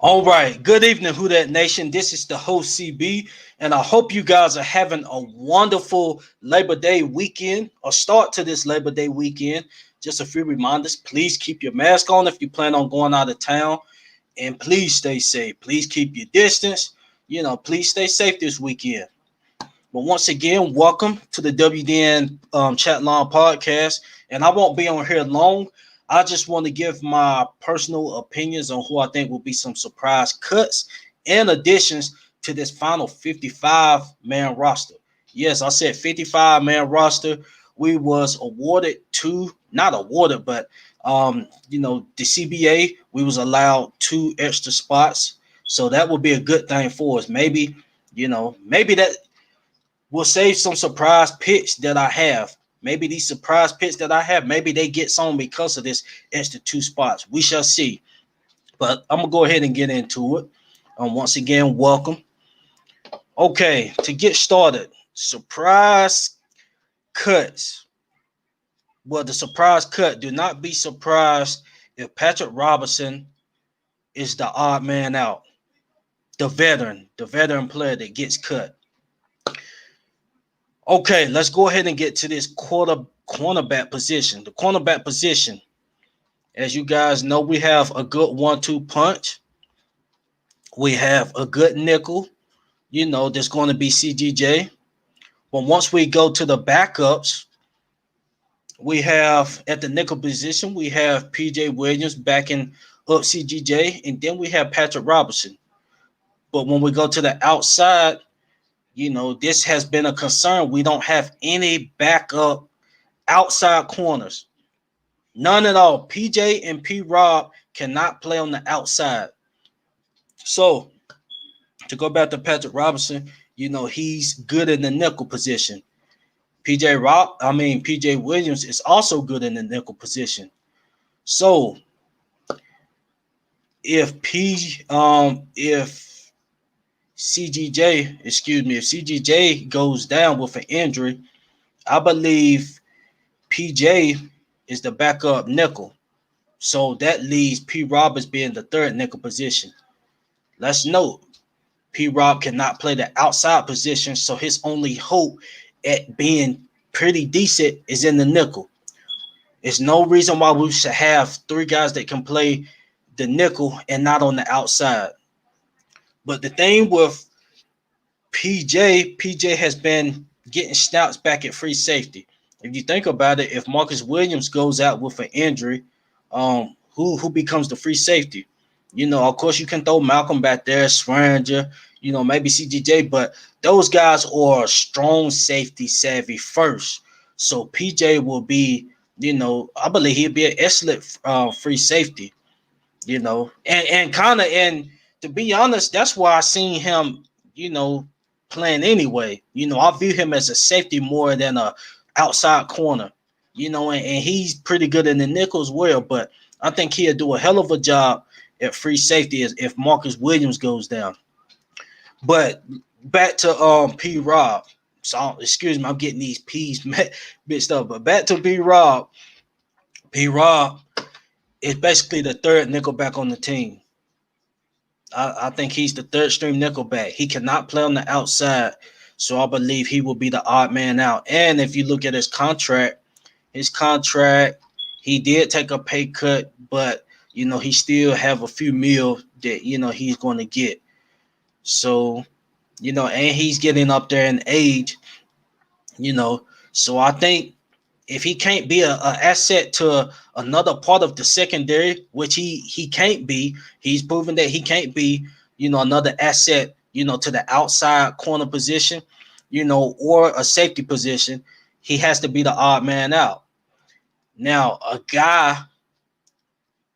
All right. Good evening, Who That Nation. This is the host CB, and I hope you guys are having a wonderful Labor Day weekend or start to this Labor Day weekend. Just a few reminders. Please keep your mask on if you plan on going out of town, and please stay safe. Please keep your distance. Please stay safe this weekend. But once again, welcome to the WDN Chat Line podcast. And I won't be on here long. I just want to give my personal opinions on who I think will be some surprise cuts and additions to this final 55-man roster. Yes, I said 55-man roster. We was awarded not awarded, but the CBA, we was allowed 2 extra spots. So that would be a good thing for us. Maybe that will save some surprise picks that I have. Maybe these surprise picks that I have, maybe they get some because of this extra 2 spots. We shall see. But I'm going to go ahead and get into it. Once again, welcome. Okay, to get started, surprise cuts. Well, the surprise cut, do not be surprised if Patrick Robinson is the odd man out. The veteran player that gets cut. Okay, let's go ahead and get to this cornerback position. The cornerback position, as you guys know, we have a good 1-2 punch. We have a good nickel. There's going to be CGJ. But once we go to the backups, we have at the nickel position, we have PJ Williams backing up CGJ, and then we have Patrick Robinson. But when we go to the outside, this has been a concern. We don't have any backup outside corners. None at all. PJ and P. Rob cannot play on the outside. So, to go back to Patrick Robinson, he's good in the nickel position. PJ Williams is also good in the nickel position. So, if CGJ goes down with an injury, I believe PJ is the backup nickel. So that leaves P. Rob as being the third nickel position. Let's note, P. Rob cannot play the outside position, so his only hope at being pretty decent is in the nickel. There's no reason why we should have 3 guys that can play the nickel and not on the outside. But the thing with PJ has been getting snaps back at free safety. If you think about it, if Marcus Williams goes out with an injury, who becomes the free safety? Of course, you can throw Malcolm back there, Swearinger, maybe CGJ, but those guys are strong safety savvy first. So PJ will be, I believe he'll be an excellent free safety, and to be honest, that's why I seen him, playing anyway. I view him as a safety more than a outside corner, and he's pretty good in the nickel as well. But I think he'll do a hell of a job at free safety if Marcus Williams goes down. But back to P. Rob. So excuse me, I'm getting these P's mixed up. But back to P. Rob. P. Rob is basically the third nickelback on the team. I think he's the third string nickelback. He cannot play on the outside, so I believe he will be the odd man out. And if you look at his contract, he did take a pay cut, but he still have a few mil that he's going to get. So, and he's getting up there in age, So I think if he can't be an asset to another part of the secondary, which he can't be, he's proven that he can't be, another asset, to the outside corner position, or a safety position, he has to be the odd man out. Now, a guy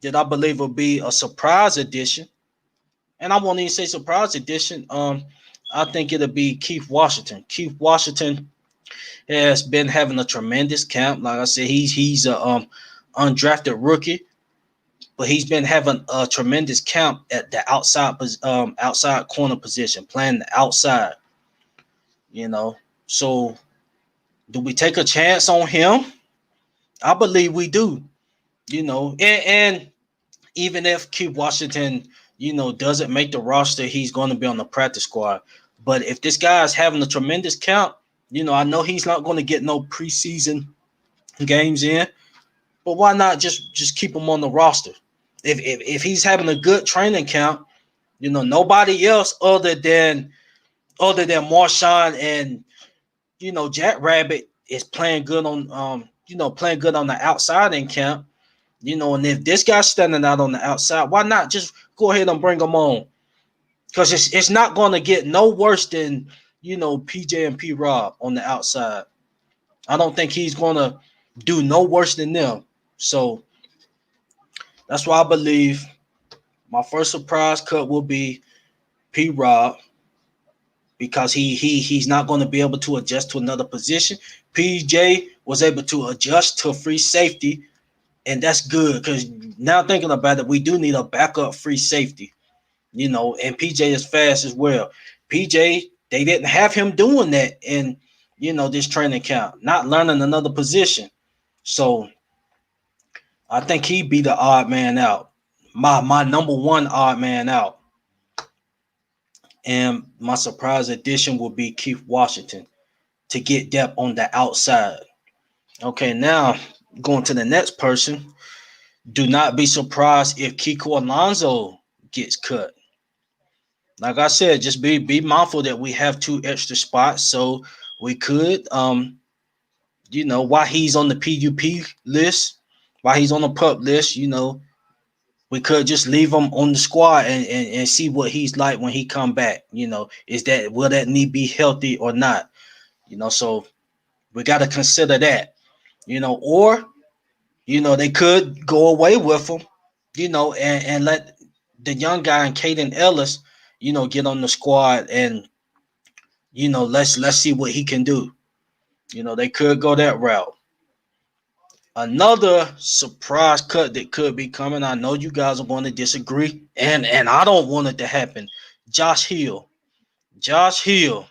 that I believe will be a surprise addition, and I won't even say surprise addition, I think it'll be Keith Washington. Keith Washington has been having a tremendous camp. Like I said, he's a undrafted rookie, but he's been having a tremendous camp at the outside corner position, playing the outside. So do we take a chance on him? I believe we do. And even if Keith Washington doesn't make the roster, he's going to be on the practice squad. But if this guy is having a tremendous count, I know he's not going to get no preseason games in, but why not just keep him on the roster? If he's having a good training count, nobody else other than Marshawn and Jack Rabbit is playing good on the outside in camp. And if this guy's standing out on the outside, why not just go ahead and bring him on? Because it's not going to get no worse than PJ and P Rob on the outside. I don't think he's going to do no worse than them. So that's why I believe my first surprise cut will be P Rob, because he's not going to be able to adjust to another position. PJ was able to adjust to free safety, and that's good, because now thinking about it, we do need a backup free safety, and PJ is fast as well. PJ, they didn't have him doing that in, this training camp, not learning another position. So I think he'd be the odd man out, my number one odd man out. And my surprise addition will be Keith Washington to get depth on the outside. Okay, now going to the next person. Do not be surprised if Kiko Alonso gets cut. Like I said, just be mindful that we have 2 extra spots, so we could, while he's on the PUP list, while he's on the pup list, we could just leave him on the squad and see what he's like when he come back. Will that knee be healthy or not? So we got to consider that. Or they could go away with him, and let the young guy and Caden Ellis, get on the squad, and let's see what he can do. They could go that route. Another surprise cut that could be coming. I know you guys are going to disagree, and I don't want it to happen. Josh Hill. Josh Hill.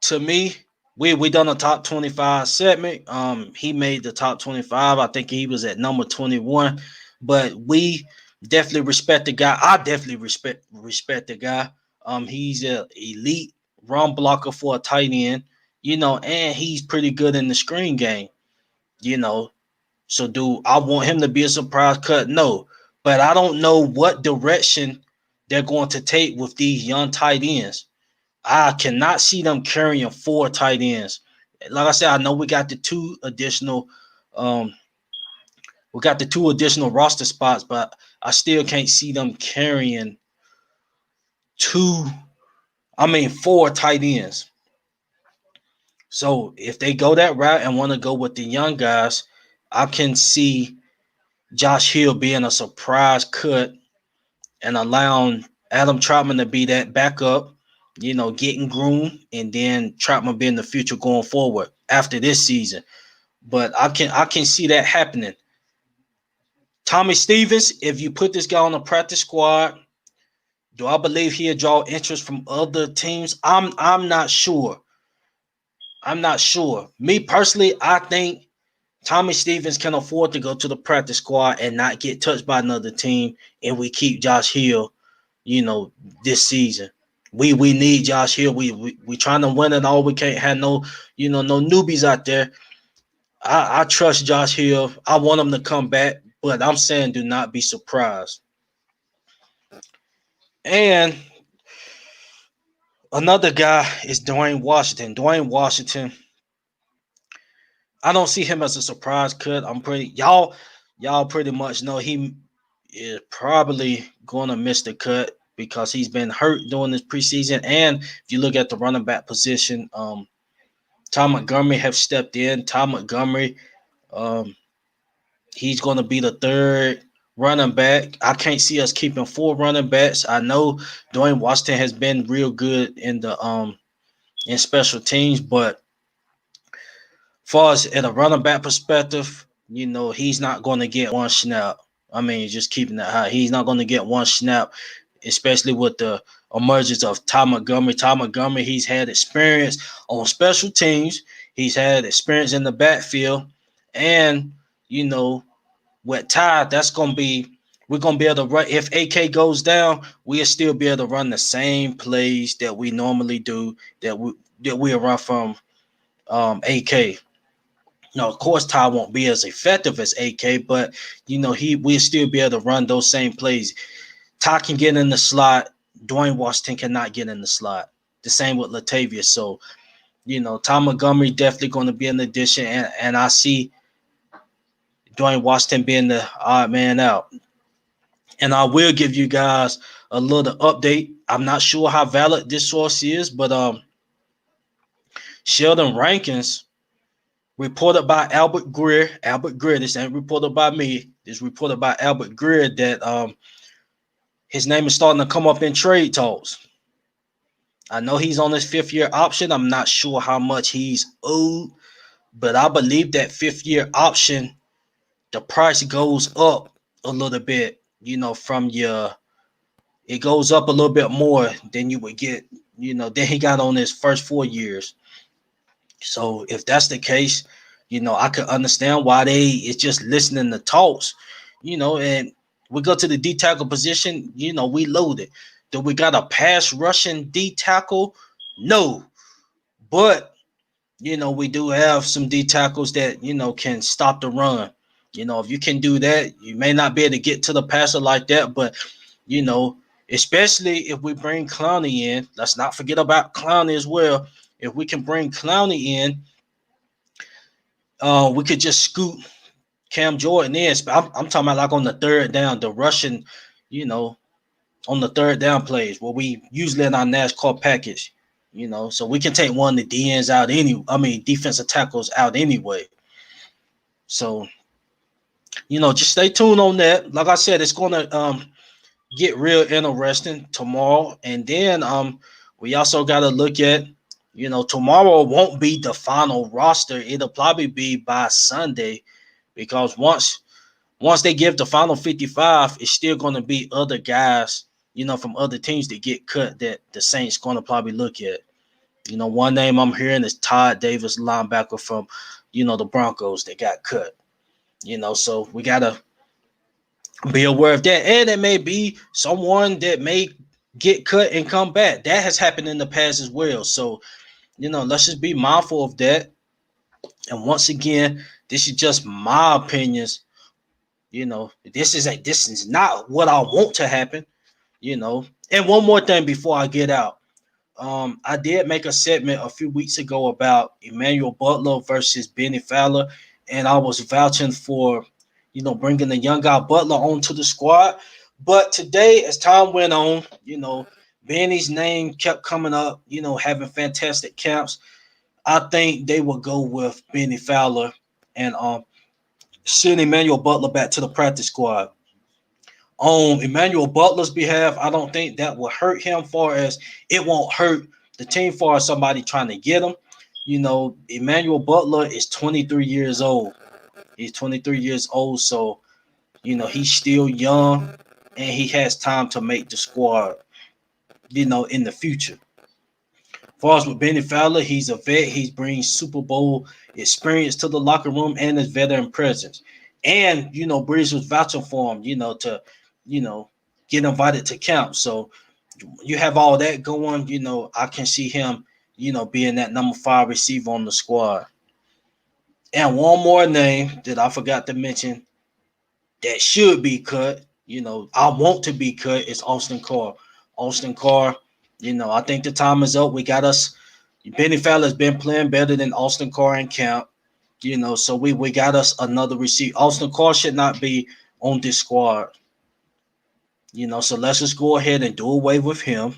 To me, we done a top 25 segment. He made the top 25. I think he was at number 21. But we definitely respect the guy. I definitely respect the guy. He's an elite run blocker for a tight end, and he's pretty good in the screen game, So do I want him to be a surprise cut? No. But I don't know what direction they're going to take with these young tight ends. I cannot see them carrying 4 tight ends. Like I said, I know we got the 2 additional roster spots, but I still can't see them carrying 4 tight ends. So if they go that route and want to go with the young guys, I can see Josh Hill being a surprise cut and allowing Adam Troutman to be that backup, getting groomed, and then Troutman being the future going forward after this season. But I can see that happening. Tommy Stevens, if you put this guy on the practice squad, do I believe he'll draw interest from other teams? I'm not sure. I'm not sure. Me personally, I think Tommy Stevens can afford to go to the practice squad and not get touched by another team, and we keep Josh Hill, this season. We need Josh Hill. We trying to win it all. We can't have no newbies out there. I trust Josh Hill. I want him to come back, but I'm saying do not be surprised. And another guy is Dwayne Washington. Dwayne Washington, I don't see him as a surprise cut. Y'all pretty much know he is probably going to miss the cut because he's been hurt during this preseason. And if you look at the running back position, Tom Montgomery have stepped in. Tom Montgomery, he's going to be the 3rd running back. I can't see us keeping 4 running backs. I know Dwayne Washington has been real good in the in special teams, but far as at a running back perspective, he's not going to get 1 snap. I mean, just keeping that high. He's not going to get 1 snap, especially with the emergence of Ty Montgomery. Ty Montgomery, he's had experience on special teams. He's had experience in the backfield. And, with Ty, that's going to be we're gonna be able to run. If AK goes down, we'll still be able to run the same plays that we normally do. We'll run from AK. Now, of course, Ty won't be as effective as AK, but we'll still be able to run those same plays. Ty can get in the slot. Dwayne Washington cannot get in the slot. The same with Latavius. So, Ty Montgomery definitely going to be an addition, and I see Dwayne Washington being the odd man out. And I will give you guys a little update. I'm not sure how valid this source is, but Sheldon Rankins reported by Albert Greer. Albert Greer, this ain't reported by me. This reported by Albert Greer that his name is starting to come up in trade talks. I know he's on his 5th-year option. I'm not sure how much he's owed, but I believe that 5th-year option, the price goes up a little bit, it goes up a little bit more than you would get, than he got on his first 4 years. So if that's the case, I could understand why it's just listening to talks, and we go to the D tackle position, we loaded. Do we got a pass rushing D tackle? No. But, we do have some D tackles that, can stop the run. If you can do that, you may not be able to get to the passer like that, but, especially if we bring Clowney in, let's not forget about Clowney as well. If we can bring Clowney in, we could just scoot Cam Jordan in. I'm talking about like on the third down, the rushing, on the third down plays where we usually in our NASCAR package, so we can take one of the DNs out defensive tackles out anyway. So, just stay tuned on that. Like I said, it's going to get real interesting tomorrow. And then we also got to look at, tomorrow won't be the final roster. It'll probably be by Sunday, because once they give the final 55, it's still going to be other guys, from other teams that get cut that the Saints going to probably look at. One name I'm hearing is Todd Davis, linebacker from, the Broncos that got cut. So we got to be aware of that. And it may be someone that may get cut and come back. That has happened in the past as well. So, let's just be mindful of that. And once again, this is just my opinions. This is not what I want to happen. And one more thing before I get out. I did make a segment a few weeks ago about Emmanuel Butler versus Benny Fowler, and I was vouching for, bringing the young guy Butler onto the squad. But today, as time went on, Benny's name kept coming up, having fantastic camps. I think they will go with Benny Fowler and send Emmanuel Butler back to the practice squad. On Emmanuel Butler's behalf, I don't think that will hurt him, far as it won't hurt the team, far as somebody trying to get him. Emmanuel Butler is 23 years old. He's 23 years old, so, he's still young, and he has time to make the squad, in the future. As far as with Benny Fowler, he's a vet. He brings Super Bowl experience to the locker room and his veteran presence. And, Breeze was vouching for him, to, get invited to camp. So you have all that going, I can see him, being that number 5 receiver on the squad. And one more name that I forgot to mention that should be cut, I want to be cut, is Austin Carr. Austin Carr, I think the time is up. We got us. Benny Fowler's been playing better than Austin Carr in camp, so we got us another receiver. Austin Carr should not be on this squad, so let's just go ahead and do away with him,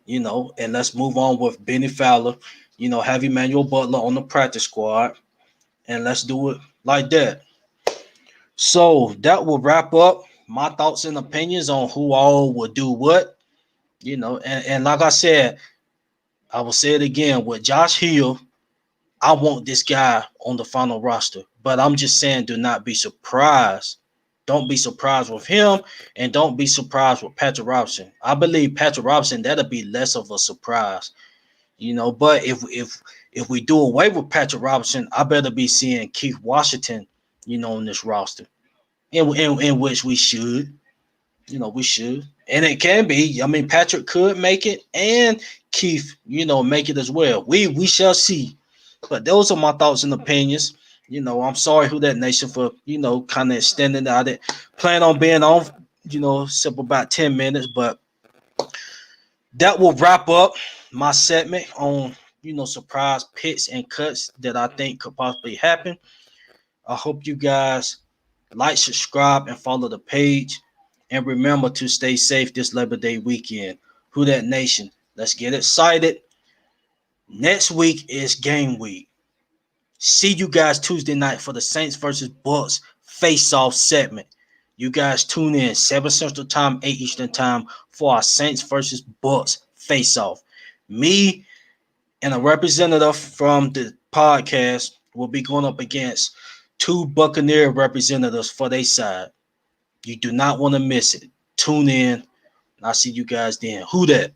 and let's move on with Benny Fowler, have Emmanuel Butler on the practice squad, and let's do it like that. So that will wrap up my thoughts and opinions on who all will do what, and like I said, I will say it again, with Josh Hill, I want this guy on the final roster, but I'm just saying, do not be surprised. Don't be surprised with him, and don't be surprised with Patrick Robinson. I believe Patrick Robinson, that'll be less of a surprise, but if we do away with Patrick Robinson, I better be seeing Keith Washington, on this roster. in which we should. We should. And it can be. I mean, Patrick could make it and Keith, make it as well. We shall see. But those are my thoughts and opinions. I'm sorry who that nation for, kind of extending out it. Plan on being on, simple about 10 minutes, but that will wrap up my segment on, surprise picks and cuts that I think could possibly happen. I hope you guys like, subscribe, and follow the page. And remember to stay safe this Labor Day weekend. Who that nation? Let's get excited. Next week is game week. See you guys Tuesday night for the Saints versus Bucks face-off segment. You guys tune in 7 Central Time, 8 Eastern Time for our Saints versus Bucks face-off. Me and a representative from the podcast will be going up against two Buccaneer representatives for their side. You do not want to miss it. Tune in. I'll see you guys then. Who that?